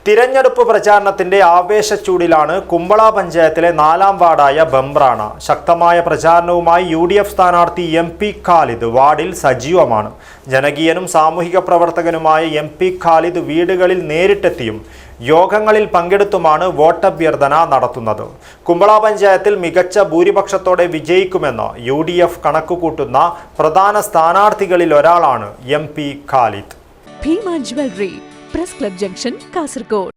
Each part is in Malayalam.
തിരഞ്ഞെടുപ്പ് പ്രചാരണത്തിന്റെ ആവേശച്ചൂടിലാണ് കുമ്പള പഞ്ചായത്തിലെ 4ാം വാർഡായ ബംബ്രാണ. ശക്തമായ പ്രചാരണവുമായി UDF സ്ഥാനാർത്ഥി MP ഖാലിദ് വാർഡിൽ സജീവമാണ്. ജനകീയനും സാമൂഹിക പ്രവർത്തകനുമായ MP ഖാലിദ് വീടുകളിൽ നേരിട്ടെത്തിയും യോഗങ്ങളിൽ പങ്കെടുത്തുമാണ് വോട്ടഭ്യർത്ഥന നടത്തുന്നത്. കുമ്പള പഞ്ചായത്തിൽ മികച്ച ഭൂരിപക്ഷത്തോടെ വിജയിക്കുമെന്ന് UDF കണക്കുകൂട്ടുന്ന പ്രധാന സ്ഥാനാർത്ഥികളിൽ ഒരാളാണ് MP Khalid. Press club junction, Kasaragod.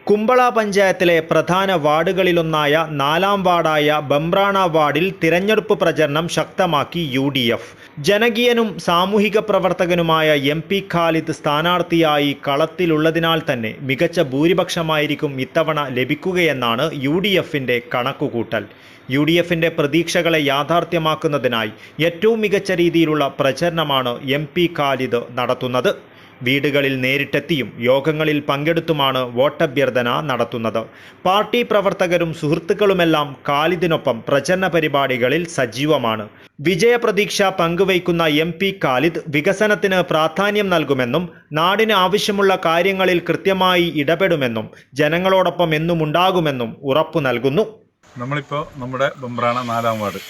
Kumbla പഞ്ചായത്തിലെ പ്രധാന വാർഡുകളിലൊന്നായ 4ാം വാർഡായ ബംബ്രാണ വാർഡിൽ തിരഞ്ഞെടുപ്പ് പ്രചരണം ശക്തമാക്കി UDF. ജനകീയനും സാമൂഹിക പ്രവർത്തകനുമായ MP ഖാലിദ് സ്ഥാനാർത്ഥിയായി കളത്തിലുള്ളതിനാൽ തന്നെ മികച്ച ഭൂരിപക്ഷമായിരിക്കും ഇത്തവണ ലഭിക്കുകയെന്നാണ് UDFന്റെ കണക്കുകൂട്ടൽ. UDFന്റെ പ്രതീക്ഷകളെ യാഥാർത്ഥ്യമാക്കുന്നതിനായി ഏറ്റവും മികച്ച രീതിയിലുള്ള പ്രചരണമാണ് MP ഖാലിദ് നടത്തുന്നത്. വീടുകളിൽ നേരിട്ടെത്തിയും യോഗങ്ങളിൽ പങ്കെടുത്തുമാണ് വോട്ടഭ്യർത്ഥന നടത്തുന്നത്. പാർട്ടി പ്രവർത്തകരും സുഹൃത്തുക്കളുമെല്ലാം ഖാലിദിനൊപ്പം പ്രചരണ പരിപാടികളിൽ സജീവമാണ്. വിജയപ്രതീക്ഷ പങ്കുവയ്ക്കുന്ന MP ഖാലിദ് വികസനത്തിന് പ്രാധാന്യം നൽകുമെന്നും നാടിന് ആവശ്യമുള്ള കാര്യങ്ങളിൽ കൃത്യമായി ഇടപെടുമെന്നും ജനങ്ങളോടൊപ്പം എന്നും ഉണ്ടാകുമെന്നും ഉറപ്പു നൽകുന്നു. നമ്മളിപ്പോൾ നമ്മുടെ ബംബ്രാണ 4ാം വാർഡ്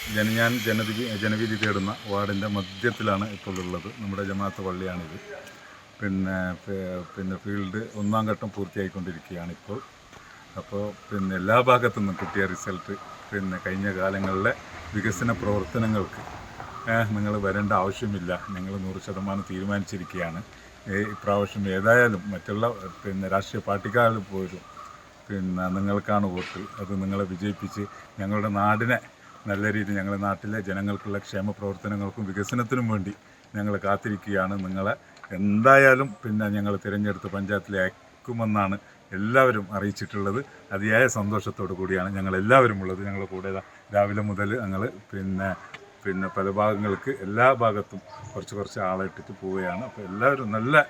ജനവിധി തേടുന്ന വാർഡിൻ്റെ മധ്യത്തിലാണ് ഇപ്പോൾ ഉള്ളത്. നമ്മുടെ ജമാഅത്ത് പള്ളിയാണിത്. പിന്നെ ഫീൽഡ് 1ാം ഘട്ടം പൂർത്തിയായിക്കൊണ്ടിരിക്കുകയാണ് ഇപ്പോൾ. അപ്പോൾ എല്ലാ ഭാഗത്തു നിന്നും കിട്ടിയ റിസൾട്ട് കഴിഞ്ഞ കാലങ്ങളിലെ വികസന പ്രവർത്തനങ്ങൾക്ക് നിങ്ങൾ വരേണ്ട ആവശ്യമില്ല, ഞങ്ങൾ 100% തീരുമാനിച്ചിരിക്കുകയാണ്. ഇപ്രാവശ്യം ഏതായാലും മറ്റുള്ള രാഷ്ട്രീയ പാർട്ടിക്കാർ പോലും നിങ്ങൾക്കാണ് വോട്ട്. അത് നിങ്ങളെ വിജയിപ്പിച്ച് ഞങ്ങളുടെ നാടിനെ നല്ല രീതിയിൽ ഞങ്ങളുടെ നാട്ടിലെ ജനങ്ങൾക്കുള്ള ക്ഷേമ പ്രവർത്തനങ്ങൾക്കും വികസനത്തിനും വേണ്ടി ഞങ്ങൾ കാത്തിരിക്കുകയാണ്. നിങ്ങളെ എന്തായാലും ഞങ്ങൾ തിരഞ്ഞെടുത്ത് പഞ്ചായത്തിലെ അയക്കുമെന്നാണ് എല്ലാവരും അറിയിച്ചിട്ടുള്ളത്. അതിയായ സന്തോഷത്തോടു കൂടിയാണ് ഞങ്ങളെല്ലാവരും ഉള്ളത്. ഞങ്ങളുടെ കൂടെ രാവിലെ മുതൽ ഞങ്ങൾ പല ഭാഗങ്ങൾക്ക് എല്ലാ ഭാഗത്തും കുറച്ച് ആളെ ഇട്ടിട്ട് പോവുകയാണ്. അപ്പോൾ എല്ലാവരും നല്ല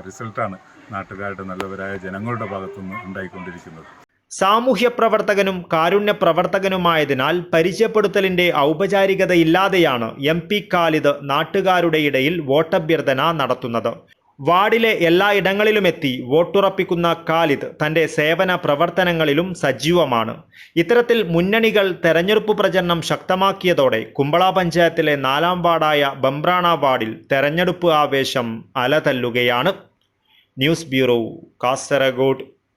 റിസൾട്ടാണ് നാട്ടുകാരുടെ നല്ലവരായ ജനങ്ങളുടെ ഭാഗത്തുനിന്ന് ഉണ്ടായിക്കൊണ്ടിരിക്കുന്നത്. സാമൂഹ്യ പ്രവർത്തകനും കാരുണ്യ പ്രവർത്തകനുമായതിനാൽ പരിചയപ്പെടുത്തലിന്റെ ഔപചാരികതയില്ലാതെയാണ് MP ഖാലിദ് നാട്ടുകാരുടെ ഇടയിൽ വോട്ടഭ്യർത്ഥന നടത്തുന്നത്. വാർഡിലെ എല്ലാ ഇടങ്ങളിലുമെത്തി വോട്ടുറപ്പിക്കുന്ന ഖാലിദ് തന്റെ സേവന പ്രവർത്തനങ്ങളിലും സജീവമാണ്. ഇത്തരത്തിൽ മുന്നണികൾ തെരഞ്ഞെടുപ്പ് പ്രചരണം ശക്തമാക്കിയതോടെ കുമ്പള പഞ്ചായത്തിലെ 4ാം വാർഡായ ബംബ്രാണ വാർഡിൽ തെരഞ്ഞെടുപ്പ് ആവേശം അലതല്ലുകയാണ്. News bureau, Kasaragod.